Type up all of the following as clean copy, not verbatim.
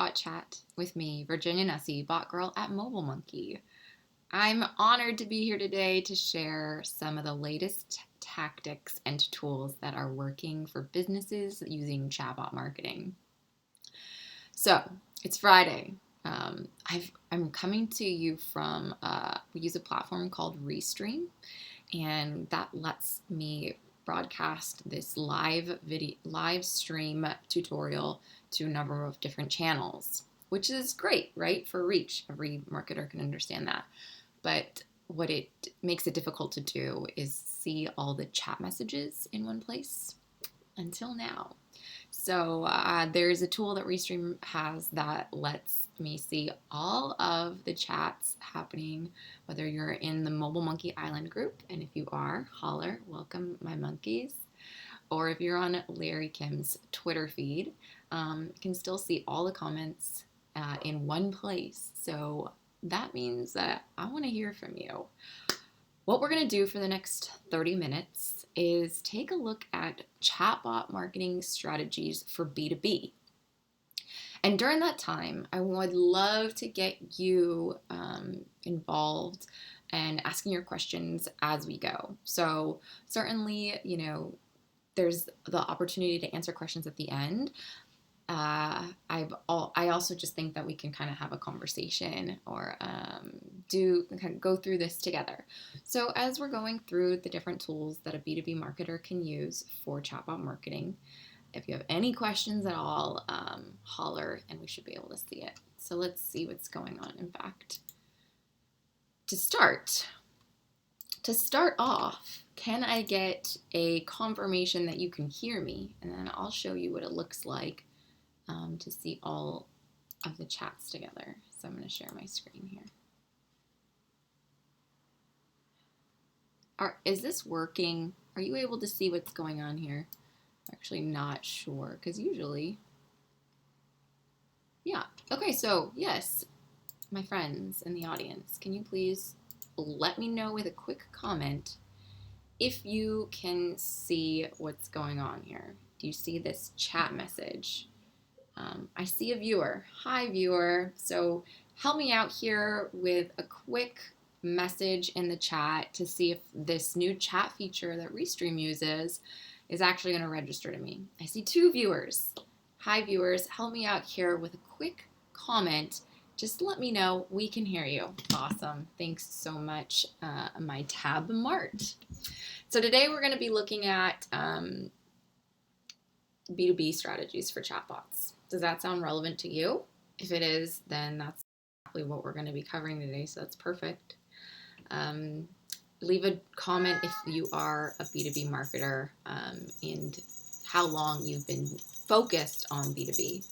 Chatbot Chat with me, Virginia Nessie, bot girl at Mobile Monkey. I'm honored to be here today to share some of the latest tactics and tools that are working for businesses using chatbot marketing. So, it's Friday. I'm coming to you from, we use a platform called Restream, and that lets me broadcast this live stream tutorial to a number of different channels, which is great, right? For reach. Every marketer can understand that. But what it makes it difficult to do is see all the chat messages in one place until now. So there's a tool that Restream has that lets me see all of the chats happening, whether you're in the Mobile Monkey Island group, and if you are, holler, welcome my monkeys, or if you're on Larry Kim's Twitter feed, you can still see all the comments in one place. So that means that I want to hear from you. What we're going to do for the next 30 minutes is take a look at chatbot marketing strategies for B2B. And during that time, I would love to get you involved and asking your questions as we go. So certainly, there's the opportunity to answer questions at the end. I also just think that we can kind of have a conversation or go through this together. So as we're going through the different tools that a B2B marketer can use for chatbot marketing, if you have any questions at all, holler and we should be able to see it. So let's see what's going on. In fact, to start off, can I get a confirmation that you can hear me? And then I'll show you what it looks like to see all of the chats together. So I'm going to share my screen here. Is this working? Are you able to see what's going on here? I'm actually not sure, because usually, yeah. Okay, so yes, my friends in the audience, can you please let me know with a quick comment if you can see what's going on here? Do you see this chat message? I see a viewer. Hi, viewer. So help me out here with a quick message in the chat to see if this new chat feature that Restream uses is actually going to register to me. I see 2 viewers. Hi, viewers. Help me out here with a quick comment. Just let me know we can hear you. Awesome. Thanks so much, my tab Mart. So today we're going to be looking at B2B strategies for chatbots. Does that sound relevant to you? If it is, then that's exactly what we're going to be covering today, so that's perfect. Leave a comment if you are a B2B marketer and how long you've been focused on B2B.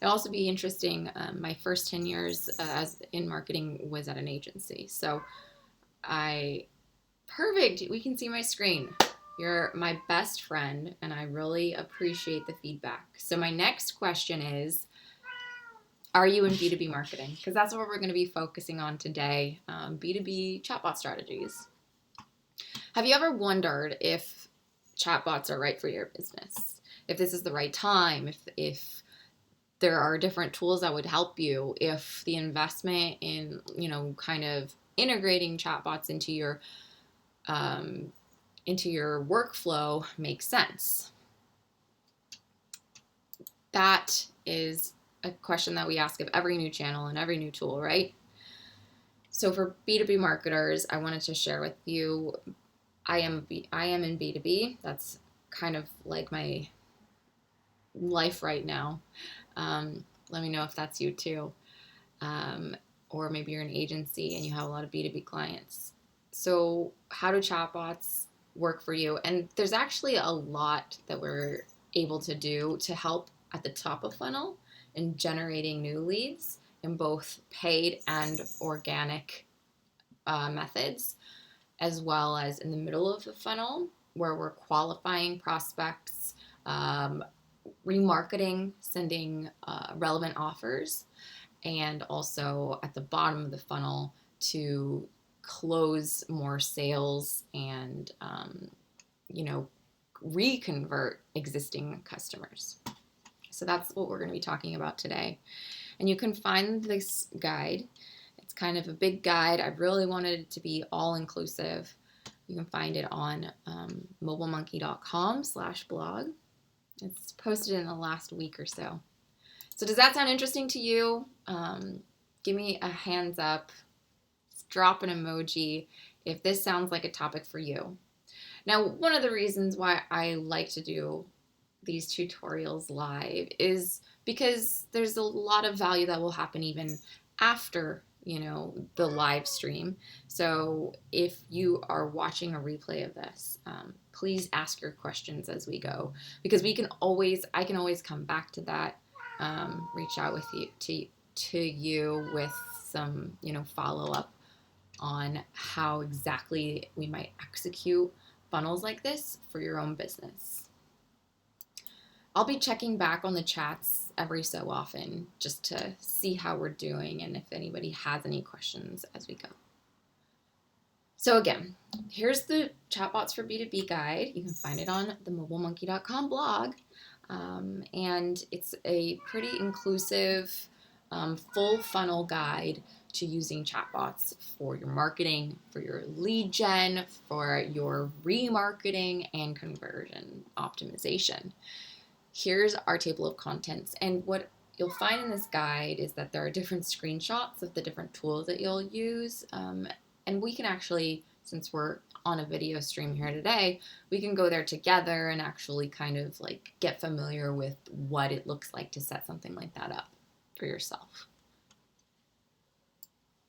It'll also be interesting. My first 10 years in marketing was at an agency. So perfect, we can see my screen. You're my best friend, and I really appreciate the feedback. So my next question is, are you in B2B marketing? Because that's what we're going to be focusing on today, B2B chatbot strategies. Have you ever wondered if chatbots are right for your business? If this is the right time, if there are different tools that would help you, if the investment in, kind of integrating chatbots into your workflow makes sense? That is a question that we ask of every new channel and every new tool, right? So for B2B marketers, I wanted to share with you, I am in B2B. That's kind of like my life right now. Let me know if that's you too. Or maybe you're an agency and you have a lot of B2B clients. So how do chatbots work for you? And there's actually a lot that we're able to do to help at the top of funnel in generating new leads in both paid and organic methods, as well as in the middle of the funnel where we're qualifying prospects, remarketing, sending relevant offers, and also at the bottom of the funnel to close more sales and, reconvert existing customers. So that's what we're going to be talking about today. And you can find this guide. It's kind of a big guide. I really wanted it to be all-inclusive. You can find it on mobilemonkey.com/blog. It's posted in the last week or so. So does that sound interesting to you? Give me a hands up. Drop an emoji if this sounds like a topic for you. Now, one of the reasons why I like to do these tutorials live is because there's a lot of value that will happen even after, the live stream. So if you are watching a replay of this, please ask your questions as we go, because I can always come back to that, reach out with you to you with some, follow up on how exactly we might execute funnels like this for your own business. I'll be checking back on the chats every so often just to see how we're doing and if anybody has any questions as we go. So again, here's the Chatbots for B2B guide. You can find it on the mobilemonkey.com blog. And it's a pretty inclusive, full funnel guide to using chatbots for your marketing, for your lead gen, for your remarketing, and conversion optimization. Here's our table of contents. And what you'll find in this guide is that there are different screenshots of the different tools that you'll use. And we can actually, since we're on a video stream here today, we can go there together and actually kind of like get familiar with what it looks like to set something like that up for yourself.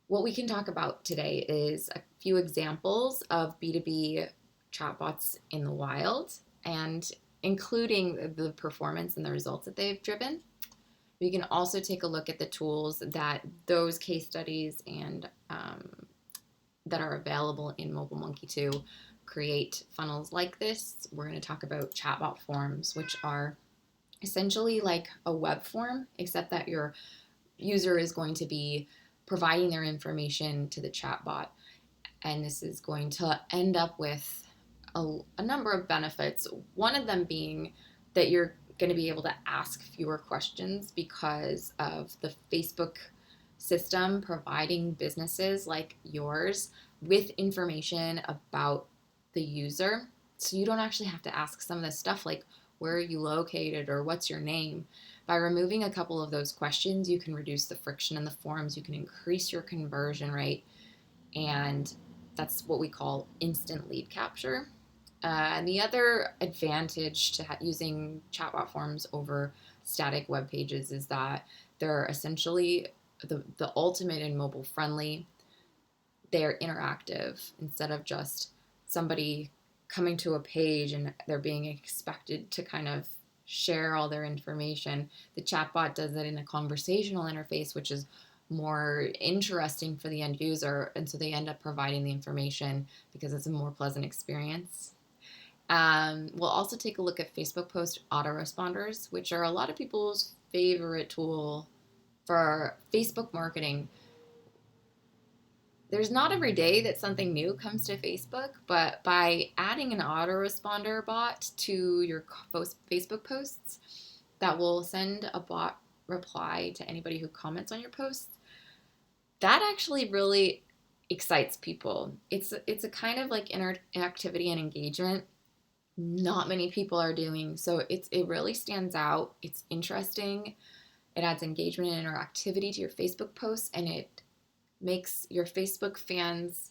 What we can talk about today is a few examples of B2B chatbots in the wild, and including the performance and the results that they've driven. We can also take a look at the tools that those case studies and that are available in MobileMonkey to create funnels like this. We're going to talk about chatbot forms, which are essentially like a web form, except that your user is going to be providing their information to the chatbot. And this is going to end up with a number of benefits. One of them being that you're going to be able to ask fewer questions because of the Facebook system providing businesses like yours with information about the user. So you don't actually have to ask some of this stuff like, where are you located or what's your name? By removing a couple of those questions, you can reduce the friction in the forms, you can increase your conversion rate, and that's what we call instant lead capture. And the other advantage to using chatbot forms over static web pages is that they're essentially the ultimate in mobile friendly. They're interactive instead of just somebody coming to a page and they're being expected to kind of share all their information. The chatbot does it in a conversational interface, which is more interesting for the end user, and so they end up providing the information because it's a more pleasant experience. We'll also take a look at Facebook post autoresponders, which are a lot of people's favorite tool for Facebook marketing. There's not every day that something new comes to Facebook, but by adding an autoresponder bot to your Facebook posts that will send a bot reply to anybody who comments on your posts, that actually really excites people. It's a kind of like interactivity and engagement not many people are doing. So it really stands out. It's interesting. It adds engagement and interactivity to your Facebook posts, and it makes your Facebook fans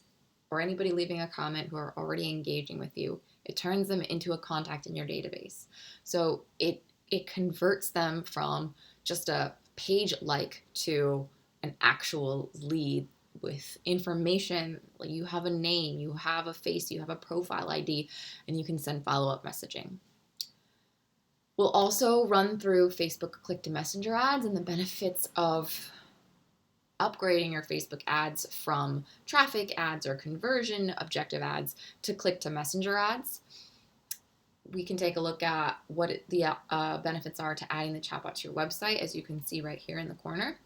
or anybody leaving a comment who are already engaging with you, it turns them into a contact in your database. So it converts them from just a page like to an actual lead with information. Like you have a name, you have a face, you have a profile ID, and you can send follow-up messaging. We'll also run through Facebook click-to-messenger ads and the benefits of upgrading your Facebook ads from traffic ads or conversion objective ads to click-to-messenger ads. We can take a look at what the benefits are to adding the chatbot to your website, as you can see right here in the corner.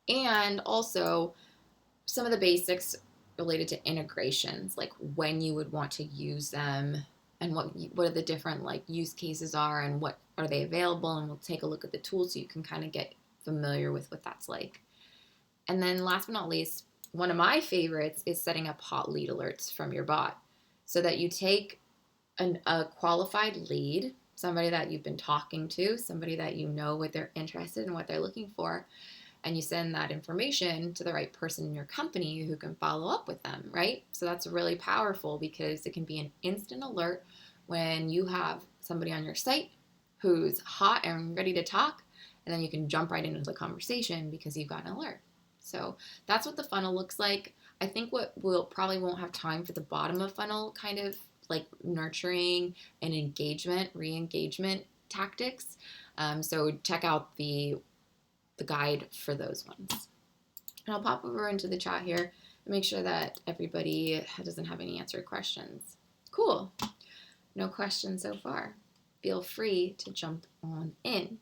And also some of the basics related to integrations, like when you would want to use them and what are the different like use cases are and what are they available, and we'll take a look at the tools so you can kind of get familiar with what that's like. And then last but not least, one of my favorites is setting up hot lead alerts from your bot so that you take a qualified lead, somebody that you've been talking to, somebody that you know what they're interested in, what they're looking for, and you send that information to the right person in your company who can follow up with them, right? So that's really powerful because it can be an instant alert when you have somebody on your site who's hot and ready to talk, and then you can jump right into the conversation because you've got an alert. So that's what the funnel looks like. I think what we'll probably won't have time for the bottom of funnel kind of like nurturing and engagement, re-engagement tactics. So check out the guide for those ones. And I'll pop over into the chat here and make sure that everybody doesn't have any answered questions. Cool. No questions so far. Feel free to jump on in.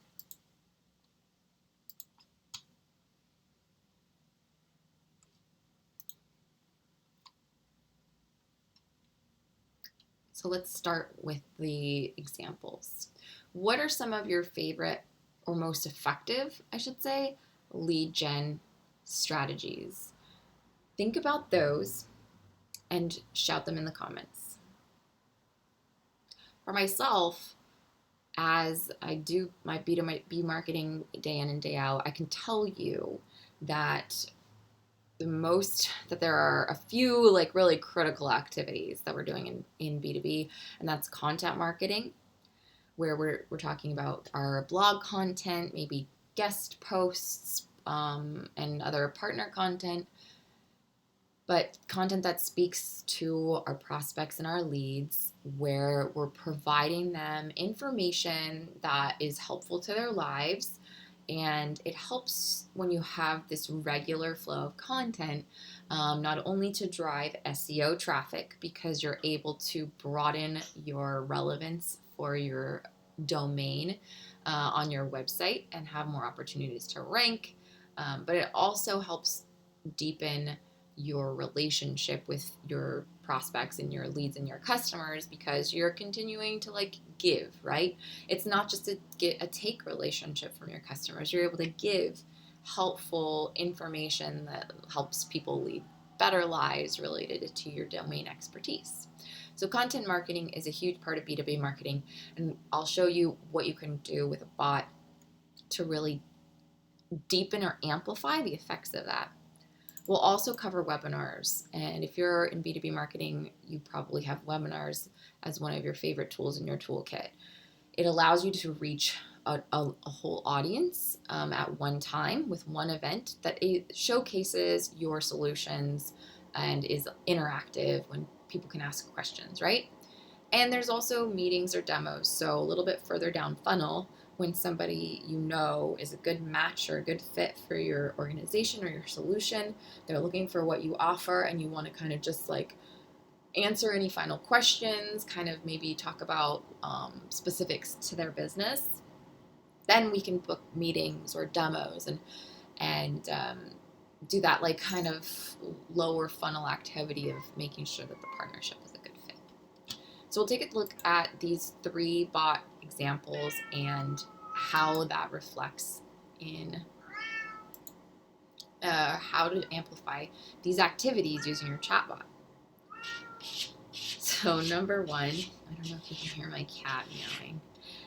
So let's start with the examples. What are some of your favorite or most effective, I should say, lead gen strategies? Think about those and shout them in the comments. For myself, as I do my B2B marketing day in and day out, I can tell you that there are a few like really critical activities that we're doing in B2B, and that's content marketing, where we're talking about our blog content, maybe guest posts, and other partner content, but content that speaks to our prospects and our leads, where we're providing them information that is helpful to their lives. And it helps when you have this regular flow of content, not only to drive SEO traffic, because you're able to broaden your relevance for your domain on your website and have more opportunities to rank, but it also helps deepen your relationship with your prospects and your leads and your customers, because you're continuing to like give, right? It's not just a take relationship from your customers. You're able to give helpful information that helps people lead better lives related to your domain expertise. So content marketing is a huge part of B2B marketing, and I'll show you what you can do with a bot to really deepen or amplify the effects of that. We'll also cover webinars, and if you're in B2B marketing, you probably have webinars as one of your favorite tools in your toolkit. It allows you to reach a whole audience at one time with one event that showcases your solutions and is interactive when people can ask questions, right? And there's also meetings or demos. So a little bit further down funnel, when somebody you know is a good match or a good fit for your organization or your solution, they're looking for what you offer, and you want to kind of just like answer any final questions, kind of maybe talk about specifics to their business, then we can book meetings or demos and do that like kind of lower funnel activity of making sure that the partnership is a good fit. So we'll take a look at these 3 bot examples and how that reflects in how to amplify these activities using your chatbot. So number 1, I don't know if you can hear my cat meowing.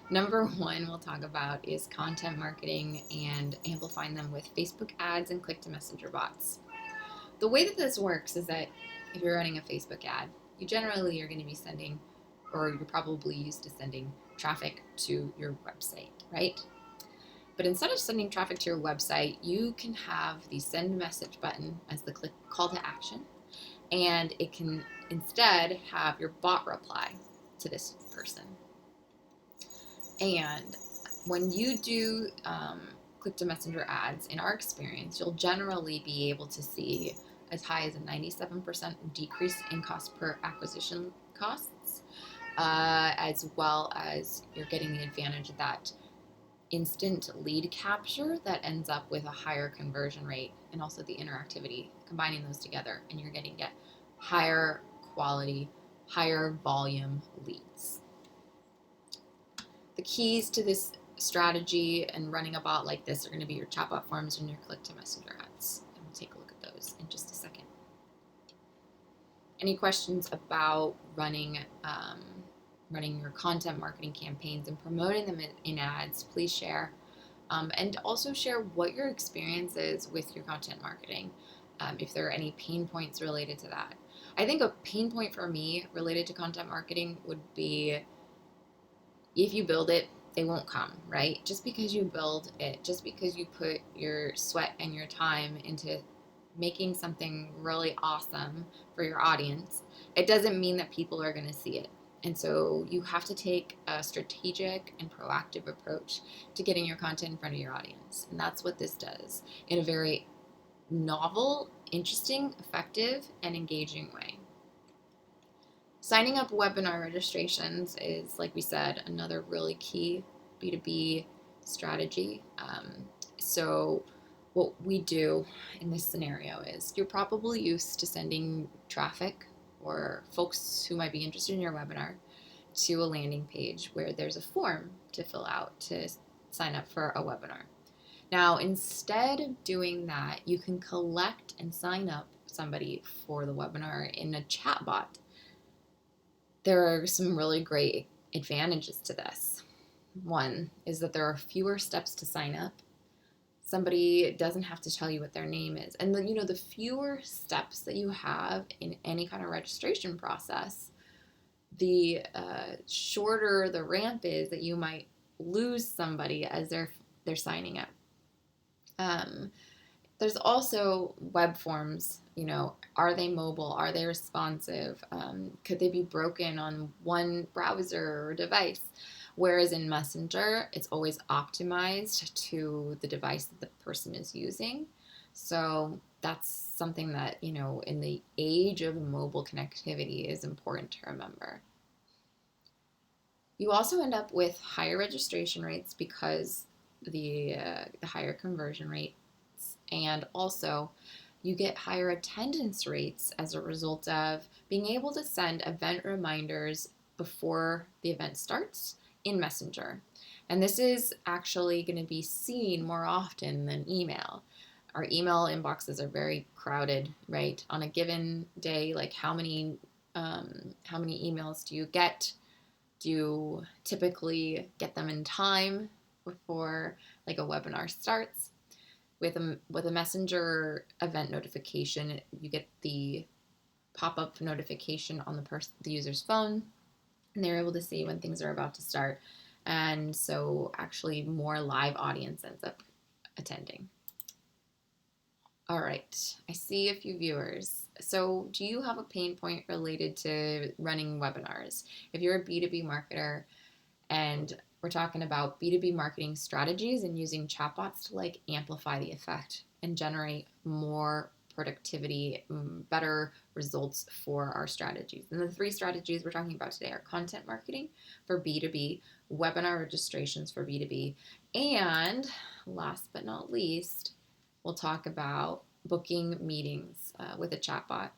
Number 1 we'll talk about is content marketing and amplifying them with Facebook ads and click-to-messenger bots. The way that this works is that if you're running a Facebook ad, you generally are going to be sending, or you're probably used to sending traffic to your website, right? But instead of sending traffic to your website, you can have the send message button as the call to action, and it can instead have your bot reply to this person. And when you do click-to-messenger ads, in our experience, you'll generally be able to see as high as a 97% decrease in cost per acquisition costs, as well as you're getting the advantage of that instant lead capture that ends up with a higher conversion rate, and also the interactivity, combining those together, and you're getting higher quality, higher volume leads. The keys to this strategy and running a bot like this are going to be your chatbot forms and your click to messenger ads. And we'll take a look at those in just a second. Any questions about running your content marketing campaigns and promoting them in ads, please share. And also share what your experience is with your content marketing, if there are any pain points related to that. I think a pain point for me related to content marketing would be if you build it, they won't come, right? Just because you build it, just because you put your sweat and your time into making something really awesome for your audience, it doesn't mean that people are going to see it. And so you have to take a strategic and proactive approach to getting your content in front of your audience. And that's what this does in a very novel, interesting, effective, and engaging way. Signing up webinar registrations is, like we said, another really key B2B strategy. So what we do in this scenario is you're probably used to sending traffic or folks who might be interested in your webinar to a landing page where there's a form to fill out to sign up for a webinar. Now, instead of doing that, you can collect and sign up somebody for the webinar in a chatbot. There are some really great advantages to this. One is that there are fewer steps to sign up. Somebody doesn't have to tell you what their name is. And the fewer steps that you have in any kind of registration process, the shorter the ramp is that you might lose somebody as they're signing up. There's also web forms. Are they mobile? Are they responsive? Could they be broken on one browser or device? Whereas in Messenger, it's always optimized to the device that the person is using. So that's something that, in the age of mobile connectivity is important to remember. You also end up with higher registration rates because the higher conversion rates, and also you get higher attendance rates as a result of being able to send event reminders before the event starts in Messenger. And this is actually going to be seen more often than email. Our email inboxes are very crowded, right? On a given day, like how many emails do you get? Do you typically get them in time before like a webinar starts? With a Messenger event notification, you get the pop-up notification on the user's phone, and they're able to see when things are about to start. And so actually more live audience ends up attending. All right, I see a few viewers. So do you have a pain point related to running webinars? If you're a B2B marketer and we're talking about B2B marketing strategies and using chatbots to amplify the effect and generate more productivity, better results for our strategies. And the 3 strategies we're talking about today are content marketing for B2B, webinar registrations for B2B, and last but not least, we'll talk about booking meetings with a chatbot.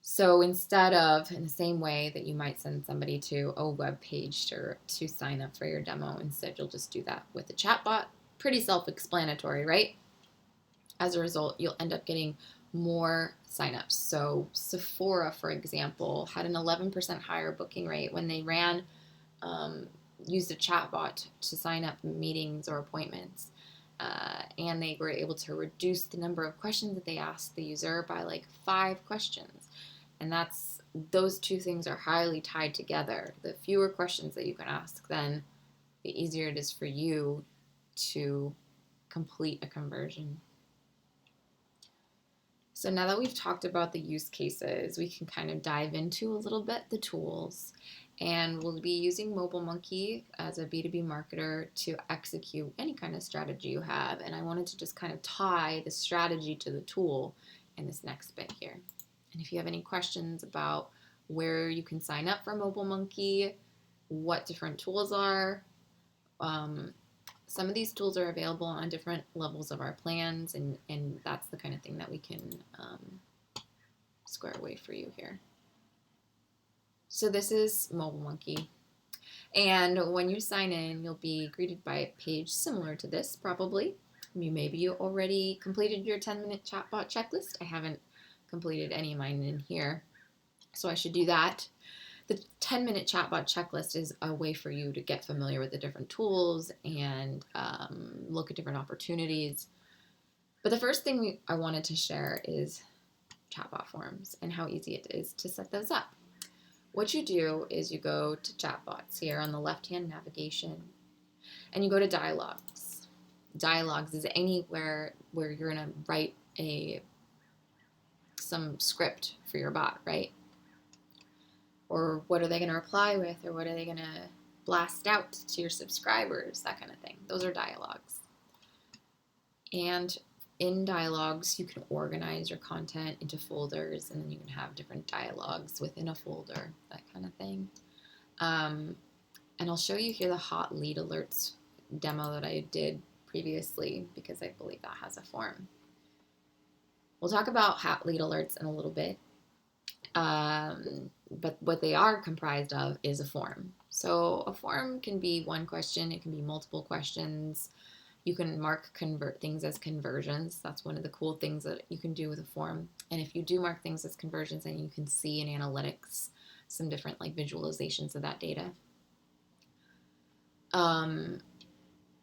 So instead of, in the same way that you might send somebody to a web page to sign up for your demo, instead you'll just do that with a chatbot. Pretty self-explanatory, right? As a result, you'll end up getting more signups. So Sephora, for example, had an 11% higher booking rate when they used a chatbot to sign up meetings or appointments. And they were able to reduce the number of questions that they asked the user by 5 questions. And those 2 things are highly tied together. The fewer questions that you can ask, then the easier it is for you to complete a conversion. So now that we've talked about the use cases, we can kind of dive into a little bit the tools. And we'll be using MobileMonkey as a B2B marketer to execute any kind of strategy you have. And I wanted to just kind of tie the strategy to the tool in this next bit here. And if you have any questions about where you can sign up for MobileMonkey, what different tools are, some of these tools are available on different levels of our plans, and that's the kind of thing that we can square away for you here. So this is MobileMonkey. And when you sign in, you'll be greeted by a page similar to this, probably. Maybe you already completed your 10-minute chatbot checklist. I haven't completed any of mine in here, so I should do that. The 10-minute chatbot checklist is a way for you to get familiar with the different tools and look at different opportunities. But the first thing I wanted to share is chatbot forms and how easy it is to set those up. What you do is you go to chatbots here on the left-hand navigation, and you go to dialogues. Dialogues is anywhere where you're going to write some script for your bot, right? Or what are they going to reply with, or what are they going to blast out to your subscribers, that kind of thing. Those are dialogues. And in dialogues, you can organize your content into folders, and then you can have different dialogues within a folder, that kind of thing. And I'll show you here the hot lead alerts demo that I did previously, because I believe that has a form. We'll talk about hot lead alerts in a little bit. But what they are comprised of is a form. So a form can be one question, it can be multiple questions. You can mark things as conversions. That's one of the cool things that you can do with a form. And if you do mark things as conversions, then you can see in analytics some different visualizations of that data.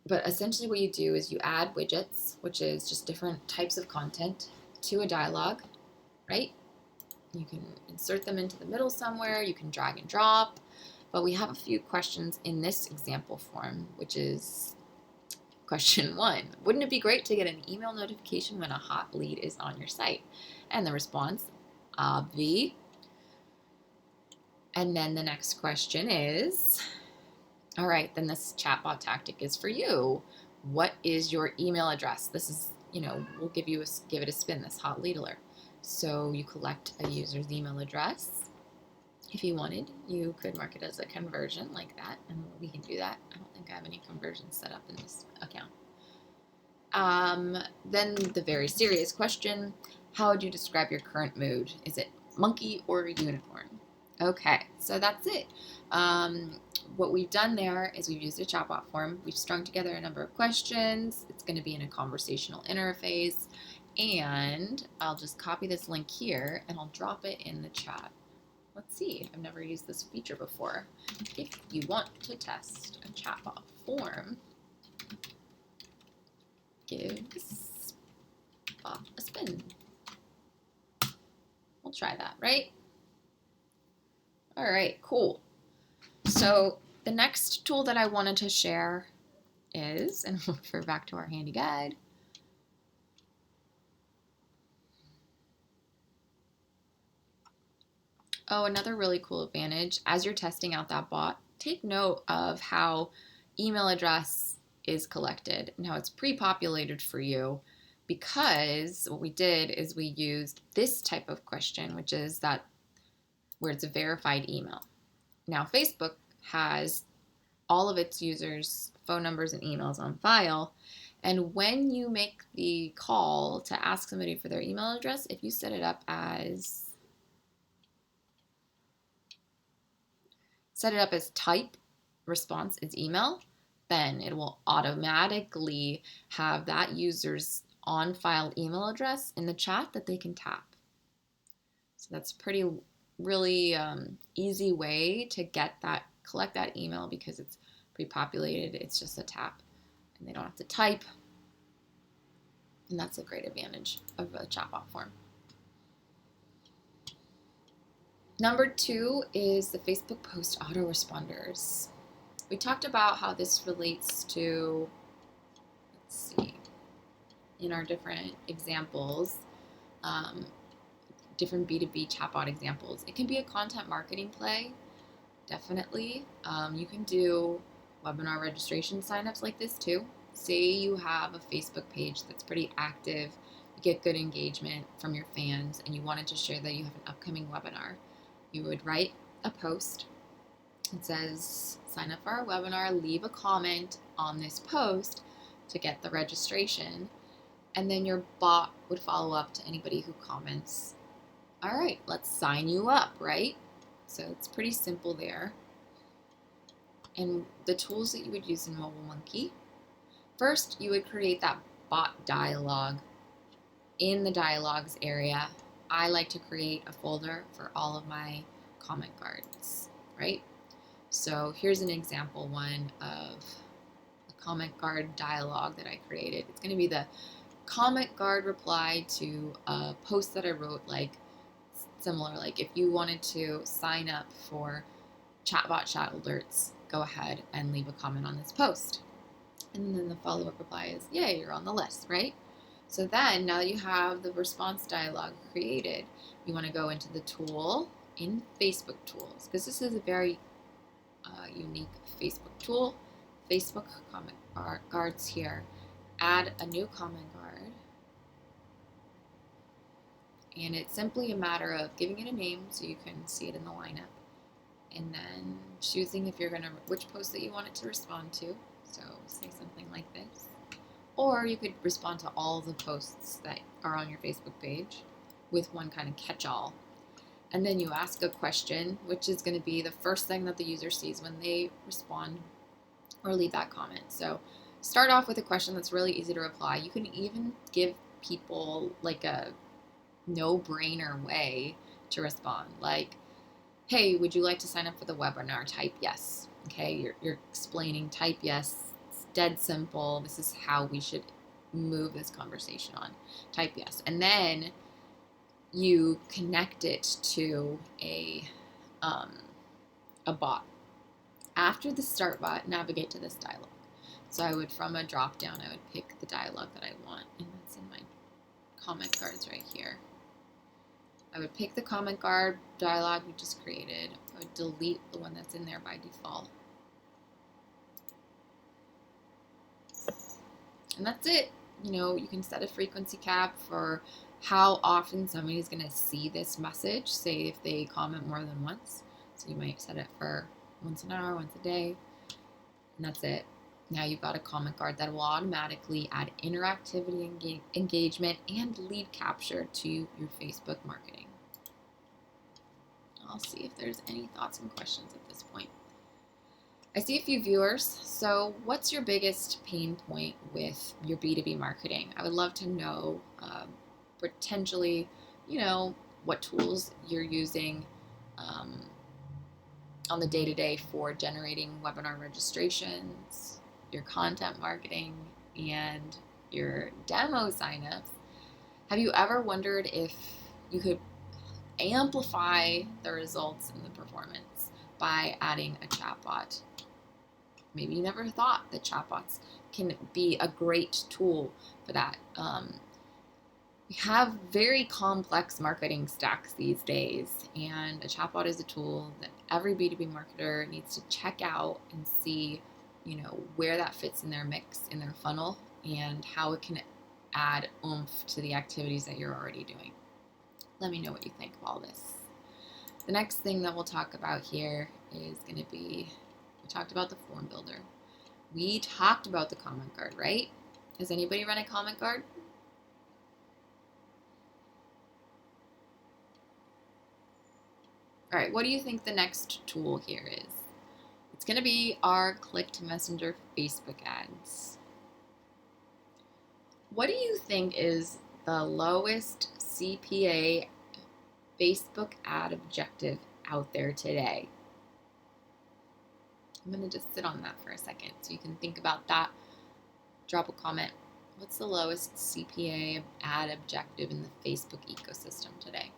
But essentially what you do is you add widgets, which is just different types of content, to a dialogue, right? You can insert them into the middle somewhere, you can drag and drop, but we have a few questions in this example form, which is question 1. Wouldn't it be great to get an email notification when a hot lead is on your site? And the response, obvi. And then the next question is, all right, then this chatbot tactic is for you. What is your email address? This is, we'll give it a spin, this hot lead alert. So you collect a user's email address. If you wanted, you could mark it as a conversion like that, and we can do that. I don't think I have any conversions set up in this account. Then the very serious question, how would you describe your current mood? Is it monkey or unicorn? Okay, so that's it. What we've done there is we've used a chatbot form. We've strung together a number of questions. It's going to be in a conversational interface. And I'll just copy this link here and I'll drop it in the chat. Let's see, I've never used this feature before. If you want to test a chatbot form, give Spot a spin. We'll try that, right? All right, cool. So the next tool that I wanted to share is, and we'll refer back to our handy guide, another really cool advantage, as you're testing out that bot, take note of how email address is collected and how it's pre-populated for you, because what we did is we used this type of question, which is that where it's a verified email. Now, Facebook has all of its users' phone numbers and emails on file, and when you make the call to ask somebody for their email address, if you set it up as type response is email, then it will automatically have that user's on-file email address in the chat that they can tap. So that's a really easy way to collect that email, because it's pre-populated. It's just a tap, and they don't have to type. And that's a great advantage of a chatbot form. Number 2 is the Facebook post autoresponders. We talked about how this relates to, let's see, in our different examples, different B2B chatbot examples. It can be a content marketing play, definitely. You can do webinar registration signups like this too. Say you have a Facebook page that's pretty active, you get good engagement from your fans, and you wanted to share that you have an upcoming webinar. You would write a post. It says, sign up for our webinar, leave a comment on this post to get the registration, and then your bot would follow up to anybody who comments. All right, let's sign you up, right? So it's pretty simple there. And the tools that you would use in MobileMonkey, first you would create that bot dialog. In the dialogues area, I like to create a folder for all of my comment cards, right? So here's an example one of the comment card dialog that I created. It's going to be the comment card reply to a post that I wrote, like similar, like if you wanted to sign up for Chatbot chat alerts, go ahead and leave a comment on this post. And then the follow-up reply is, yay, you're on the list, right? So then, now that you have the response dialog created, you want to go into the tool in Facebook tools, because this is a very unique Facebook tool. Facebook comment cards here. Add a new comment card. And it's simply a matter of giving it a name so you can see it in the lineup. And then choosing if you're going to, which post that you want it to respond to. So say something like this. Or you could respond to all the posts that are on your Facebook page with one kind of catch-all. And then you ask a question, which is going to be the first thing that the user sees when they respond or leave that comment. So start off with a question that's really easy to reply. You can even give people like a no-brainer way to respond. Like, hey, would you like to sign up for the webinar? Type yes. Okay, you're explaining, type yes. It's dead simple. This is how we should move this conversation on. Type yes. And then you connect it to a bot. After the start bot, navigate to this dialog. So I would, from a drop down, I would pick the dialog that I want, and that's in my comment cards right here. I would pick the comment card dialog we just created. I would delete the one that's in there by default. And that's it. You know, you can set a frequency cap for how often somebody's going to see this message, say if they comment more than once. So you might set it for once an hour, once a day, and that's it. Now you've got a comment card that will automatically add interactivity, engagement, and lead capture to your Facebook marketing. I'll see if there's any thoughts and questions at this point. I see a few viewers. So what's your biggest pain point with your B2B marketing? I would love to know potentially, you know, what tools you're using on the day-to-day for generating webinar registrations, your content marketing, and your demo signups. Have you ever wondered if you could amplify the results and the performance by adding a chatbot? Maybe you never thought that chatbots can be a great tool for that. We have very complex marketing stacks these days, and a chatbot is a tool that every B2B marketer needs to check out and see, you know, where that fits in their mix, in their funnel, and how it can add oomph to the activities that you're already doing. Let me know what you think of all this. The next thing that we'll talk about here is going to be, we talked about the form builder. We talked about the comment card, right? Has anybody run a comment card? All right, what do you think the next tool here is? It's going to be our click to messenger Facebook ads. What do you think is the lowest CPA Facebook ad objective out there today? I'm going to just sit on that for a second so you can think about that. Drop a comment. What's the lowest CPA ad objective in the Facebook ecosystem today?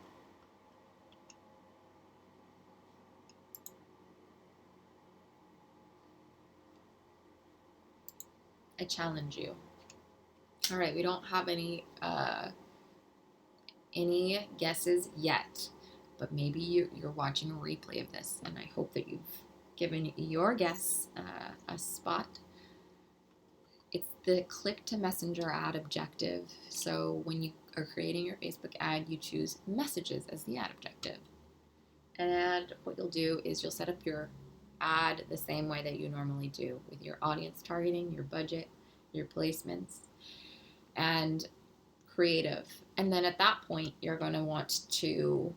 I challenge you. All right, we don't have any guesses yet, but maybe you're watching a replay of this, and I hope that you've given your guess a spot. It's the click to messenger ad objective. So when you are creating your Facebook ad, you choose messages as the ad objective. And what you'll do is you'll set up your ad the same way that you normally do with your audience targeting, your budget, your placements, and creative. And then at that point, you're going to want to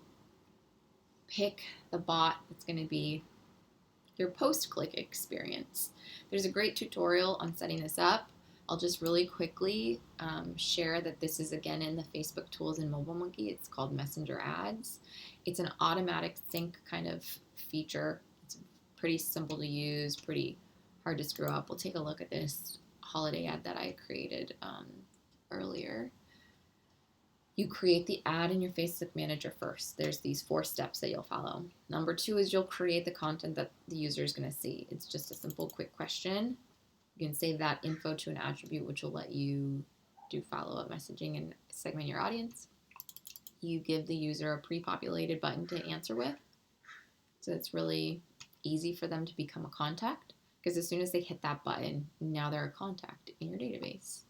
pick the bot that's going to be your post-click experience. There's a great tutorial on setting this up. I'll just really quickly share that this is again in the Facebook tools in MobileMonkey. It's called Messenger Ads. It's an automatic sync kind of feature. It's pretty simple to use, pretty hard to screw up. We'll take a look at this holiday ad that I created earlier. You create the ad in your Facebook Manager first. There's these 4 steps that you'll follow. Number 2 is you'll create the content that the user is going to see. It's just a simple, quick question. You can save that info to an attribute, which will let you do follow-up messaging and segment your audience. You give the user a pre-populated button to answer with. So it's really easy for them to become a contact, because as soon as they hit that button, now they're a contact in your database.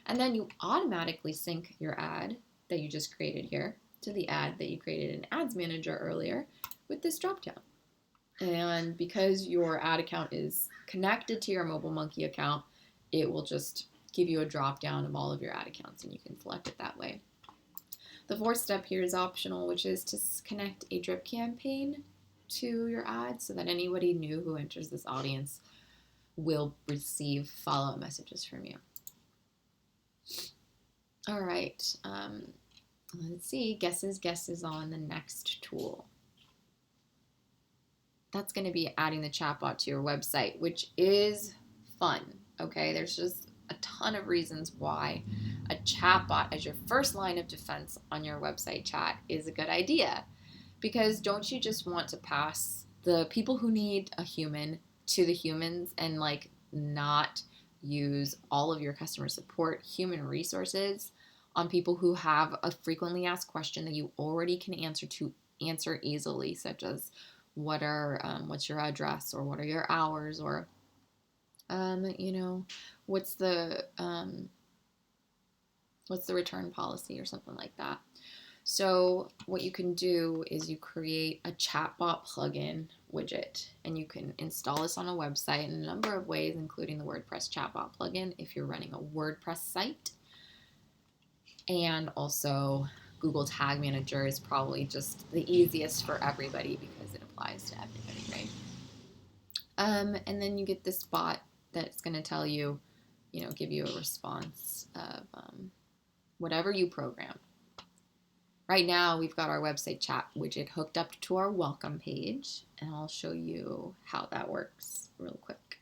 And then you automatically sync your ad that you just created here to the ad that you created in Ads Manager earlier with this dropdown. And because your ad account is connected to your MobileMonkey account, it will just give you a dropdown of all of your ad accounts, and you can select it that way. The 4th step here is optional, which is to connect a drip campaign to your ad so that anybody new who enters this audience will receive follow-up messages from you. All right, let's see, guesses on the next tool. That's going to be adding the chatbot to your website, which is fun, okay? There's just a ton of reasons why a chatbot as your first line of defense on your website chat is a good idea. Because don't you just want to pass the people who need a human to the humans and like not use all of your customer support human resources on people who have a frequently asked question that you already can answer easily, such as what's your address, or what are your hours, or what's the return policy, or something like that. So what you can do is you create a chatbot plugin widget, and you can install this on a website in a number of ways, including the WordPress chatbot plugin if you're running a WordPress site. And also Google Tag Manager is probably just the easiest for everybody because it applies to everybody, right? And then you get this bot that's going to tell you, give you a response of whatever you program. Right now, we've got our website chat widget hooked up to our welcome page, and I'll show you how that works real quick.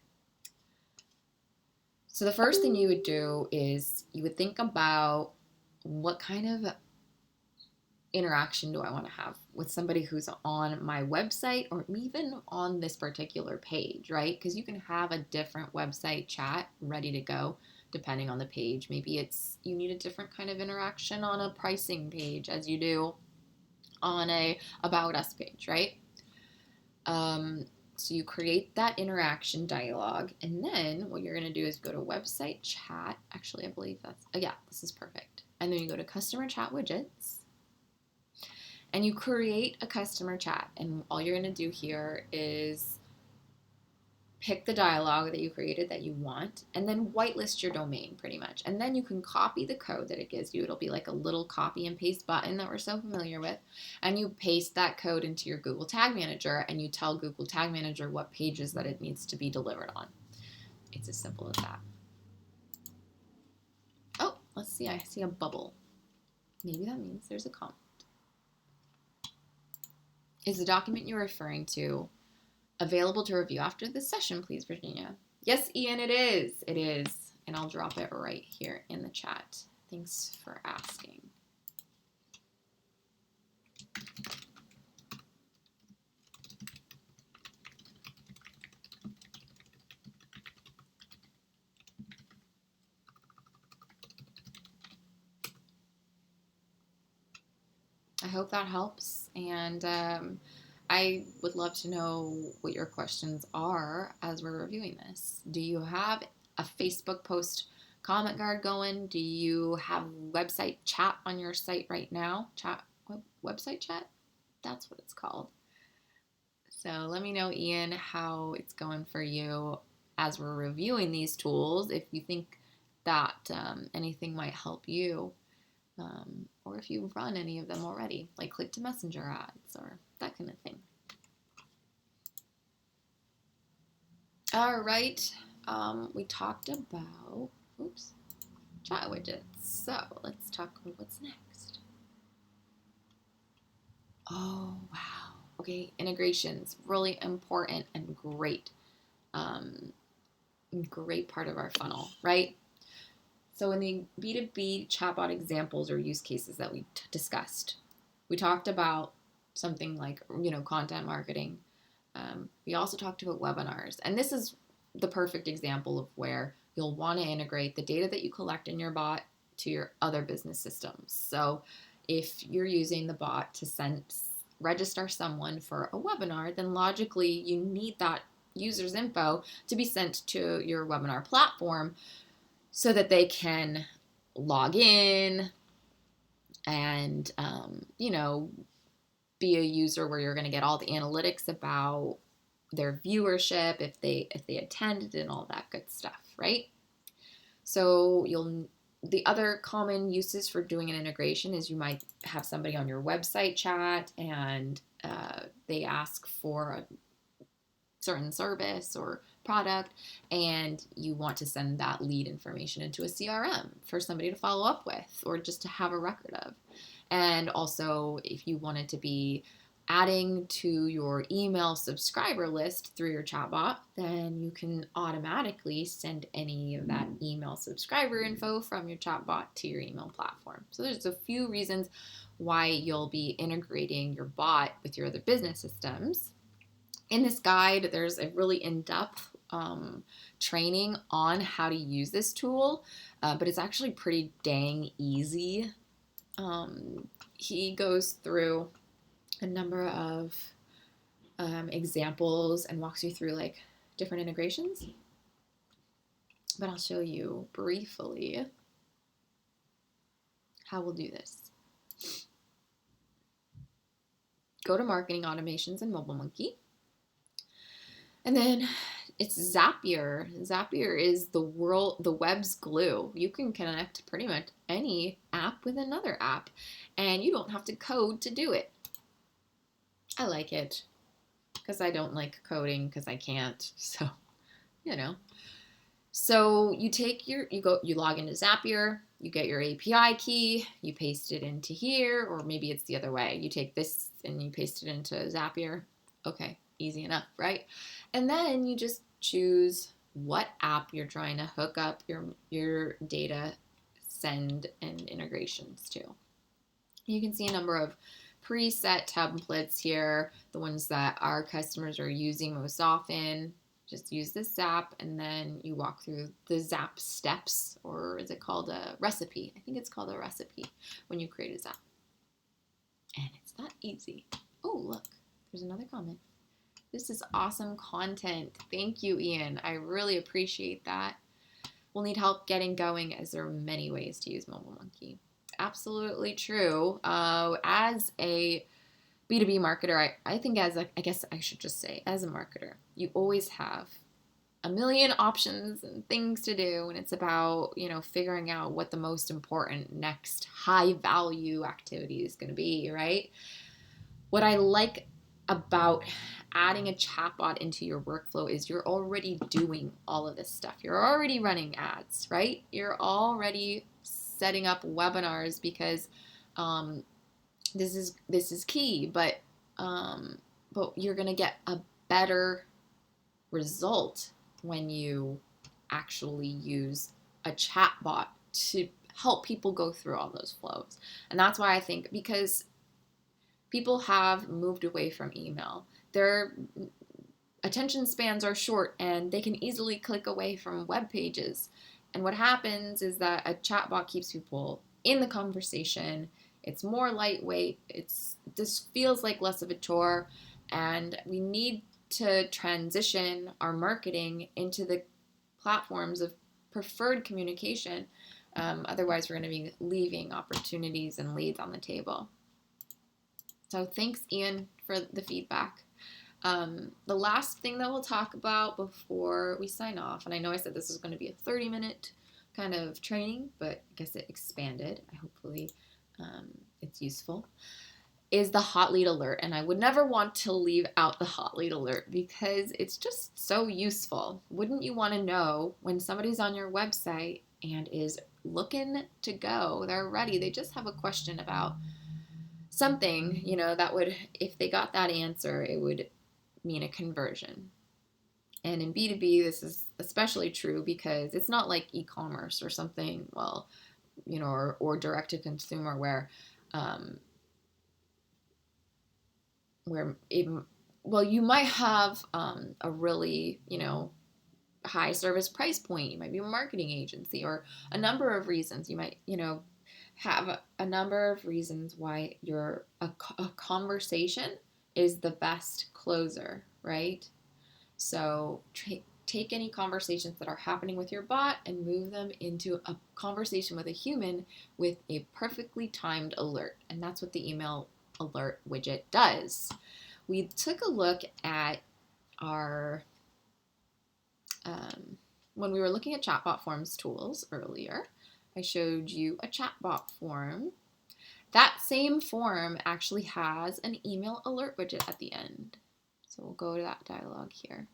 So the first thing you would do is you would think about what kind of interaction do I want to have with somebody who's on my website or even on this particular page, right? Because you can have a different website chat ready to go depending on the page. Maybe you need a different kind of interaction on a pricing page as you do on a About Us page, right? So you create that interaction dialogue, and then what you're going to do is go to website chat. Actually, I believe this is perfect. And then you go to customer chat widgets, and you create a customer chat. And all you're going to do here is pick the dialogue that you created that you want, and then whitelist your domain pretty much. And then you can copy the code that it gives you. It'll be like a little copy and paste button that we're so familiar with. And you paste that code into your Google Tag Manager, and you tell Google Tag Manager what pages that it needs to be delivered on. It's as simple as that. Oh, let's see. I see a bubble. Maybe that means there's a comment. Is the document you're referring to available to review after this session, please, Virginia? Yes, Ian, it is. It is. And I'll drop it right here in the chat. Thanks for asking. I hope that helps. And I would love to know what your questions are as we're reviewing this. Do you have a Facebook post comment guard going? Do you have website chat on your site right now? Website chat? That's what it's called. So let me know, Ian, how it's going for you as we're reviewing these tools. If you think that anything might help you, or if you've run any of them already, like click to messenger ads or that kind of thing. All right. We talked about, chat widgets. So let's talk about what's next. Oh, wow. Okay, integrations, really important and great. Great part of our funnel, right? So in the B2B chatbot examples or use cases that we discussed, we talked about something like, content marketing. We also talked about webinars. And this is the perfect example of where you'll want to integrate the data that you collect in your bot to your other business systems. So if you're using the bot to register someone for a webinar, then logically you need that user's info to be sent to your webinar platform so that they can log in and, be a user where you're going to get all the analytics about their viewership, if they attended, and all that good stuff, right? So the other common uses for doing an integration is you might have somebody on your website chat and they ask for a certain service or product, and you want to send that lead information into a CRM for somebody to follow up with or just to have a record of. And also, if you wanted to be adding to your email subscriber list through your chatbot, then you can automatically send any of that email subscriber info from your chatbot to your email platform. So there's a few reasons why you'll be integrating your bot with your other business systems. In this guide, there's a really in-depth training on how to use this tool, but it's actually pretty dang easy. He goes through a number of examples and walks you through like different integrations. But I'll show you briefly how we'll do this. Go to Marketing Automations in MobileMonkey. And then it's Zapier. Zapier is the web's glue. You can connect pretty much any app with another app, and you don't have to code to do it. I like it because I don't like coding because I can't. So, So you log into Zapier, you get your API key, you paste it into here, or maybe it's the other way. You take this and you paste it into Zapier. Okay, easy enough, right? And then you just choose what app you're trying to hook up your data send and integrations to. You can see a number of preset templates here, the ones that our customers are using most often. Just use this Zap, and then you walk through the Zap steps, or is it called a recipe? I think it's called a recipe when you create a Zap. And it's not easy. Oh, look, there's another comment. This is awesome content. Thank you, Ian. I really appreciate that. We'll need help getting going as there are many ways to use MobileMonkey. Absolutely true. As a B2B marketer, I think as a marketer, you always have a million options and things to do, and it's about, figuring out what the most important next high value activity is going to be, right? What I like about adding a chatbot into your workflow is you're already doing all of this stuff. You're already running ads, right? You're already setting up webinars because this is key, but you're gonna get a better result when you actually use a chatbot to help people go through all those flows. And that's why I think, because people have moved away from email, their attention spans are short and they can easily click away from web pages. And what happens is that a chatbot keeps people in the conversation. It's more lightweight. This feels like less of a chore, and we need to transition our marketing into the platforms of preferred communication. Otherwise, we're going to be leaving opportunities and leads on the table. So thanks, Ian, for the feedback. The last thing that we'll talk about before we sign off, and I know I said this is going to be a 30-minute kind of training, but I guess it expanded. Hopefully it's useful. is the hot lead alert. And I would never want to leave out the hot lead alert because it's just so useful. Wouldn't you want to know when somebody's on your website and is looking to go, they're ready, they just have a question about something, that would, if they got that answer, it would mean a conversion. And in B2B, this is especially true because it's not like e-commerce or something, well, or direct to consumer where you might have a really, high service price point. You might be a marketing agency or a number of reasons. You might, have a number of reasons why a conversation is the best closer, right? So take any conversations that are happening with your bot and move them into a conversation with a human with a perfectly timed alert. And that's what the email alert widget does. We took a look at our, when we were looking at chatbot forms tools earlier, I showed you a chatbot form. That same form actually has an email alert widget at the end. So we'll go to that dialog here.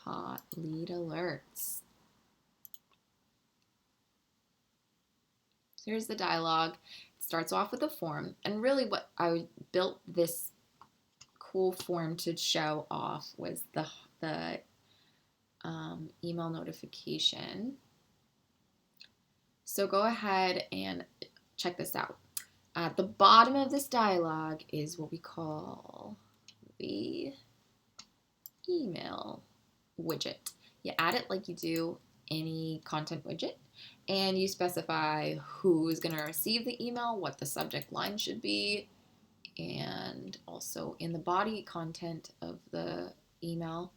Hot lead alerts. So here's the dialog. It starts off with a form, and really what I built this cool form to show off was the email notification. So go ahead and check this out. At the bottom of this dialog is what we call the email widget. You add it like you do any content widget, and you specify who is going to receive the email, what the subject line should be, and also in the body content of the email,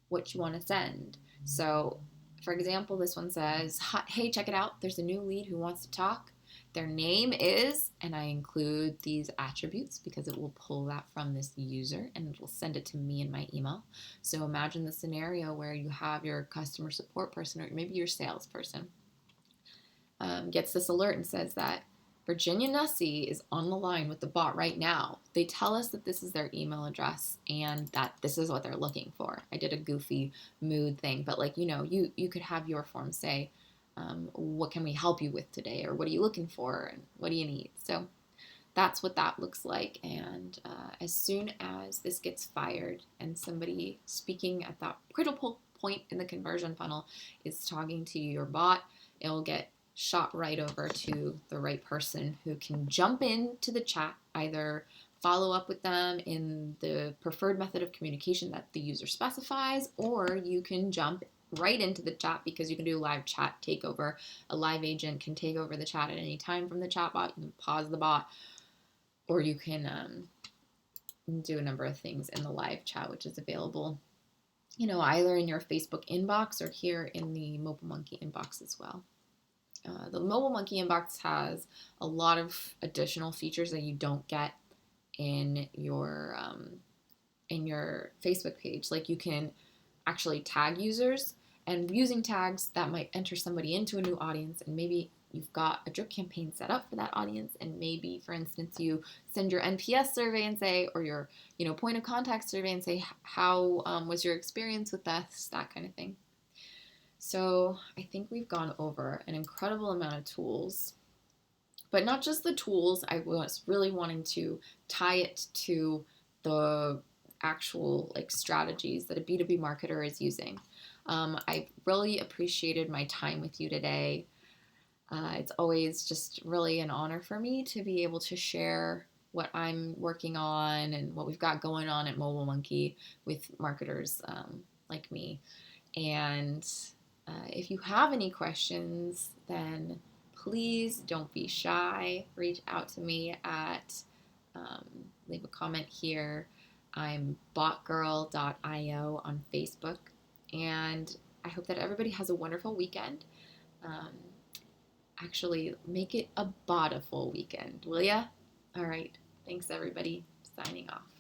what you want to send. So, for example, this one says, hey, check it out. There's a new lead who wants to talk. Their name is, and I include these attributes because it will pull that from this user and it will send it to me in my email. So imagine the scenario where you have your customer support person or maybe your salesperson gets this alert and says that Virginia Nussey is on the line with the bot right now. They tell us that this is their email address and that this is what they're looking for. I did a goofy mood thing, but you could have your form say, what can we help you with today? Or what are you looking for? And what do you need? So that's what that looks like. And as soon as this gets fired and somebody speaking at that critical point in the conversion funnel is talking to your bot, it'll get shot right over to the right person who can jump into the chat, either follow up with them in the preferred method of communication that the user specifies, or you can jump right into the chat because you can do live chat takeover. A live agent can take over the chat at any time from the chatbot. You can pause the bot, or you can do a number of things in the live chat, which is available, either in your Facebook inbox or here in the Mobile Monkey inbox as well. The Mobile Monkey inbox has a lot of additional features that you don't get in your Facebook page. Like you can actually tag users, and using tags that might enter somebody into a new audience, and maybe you've got a drip campaign set up for that audience, and maybe, for instance, you send your NPS survey and say, or your point of contact survey and say, how was your experience with this, that kind of thing. So I think we've gone over an incredible amount of tools, but not just the tools. I was really wanting to tie it to the actual strategies that a B2B marketer is using. I really appreciated my time with you today. It's always just really an honor for me to be able to share what I'm working on and what we've got going on at Mobile Monkey with marketers like me. And if you have any questions, then please don't be shy. Reach out to me leave a comment here. I'm botgirl.io on Facebook. And I hope that everybody has a wonderful weekend. Actually, make it a bot-a-full weekend, will ya? All right. Thanks, everybody. Signing off.